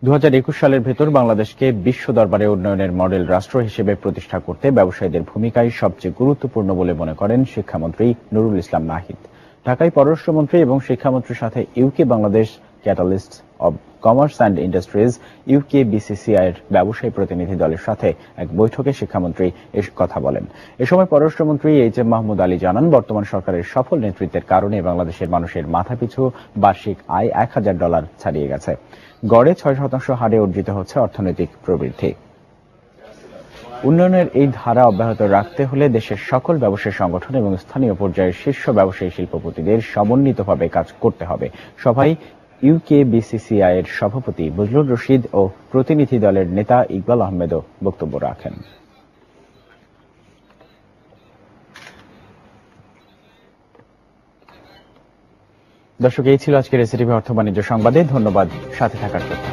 2021 সালের ভেতর বাংলাদেশকে বিশ্ব দরবারে উন্নয়নের মডেল রাষ্ট্র হিসেবে প্রতিষ্ঠা করতে ব্যবসায়ীদের ভূমিকাই সবচেয়ে গুরুত্বপূর্ণ বলে মনে করেন শিক্ষামন্ত্রী নুরুল ইসলাম নাহিদ। ঢাকায় পররাষ্ট্রমন্ত্রী এবং শিক্ষামন্ত্রীর সাথে UK Bangladesh catalyst of commerce and industries UK BCCI এর ব্যবসায়ী প্রতিনিধি দলের সাথে এক বৈঠকে শিক্ষামন্ত্রী এ কথা বলেন। এ সময় পররাষ্ট্রমন্ত্রী এইচ.এম. মাহমুদ আলী জানান, বর্তমান সরকারের সফল নেতৃত্বের কারণে বাংলাদেশের মানুষের মাথাপিছু বার্ষিক আয় $1,000 ছাড়িয়ে গেছে। গড়ে 6% হারে অর্জিত হচ্ছে অর্থনৈতিক প্রবৃদ্ধি। উন্নয়নের এই ধারা অব্যাহত রাখতে হলে দেশের সকল ব্যবসায়ী সংগঠন এবং স্থানীয় পর্যায়ের শীর্ষ ব্যবসায়ী শিল্পপতিদের সমন্বিতভাবে কাজ করতে হবে। সভায় ইউকে বিসিসিআই এর সভাপতি বজলুর রশিদ ও প্রতিনিধি দলের নেতা ইকবাল আহমেদও বক্তব্য রাখেন। দর্শক, এই ছিল আজকের এসিটিভি অর্থ বাণিজ্য সংবাদে। ধন্যবাদ সাথে থাকার জন্য।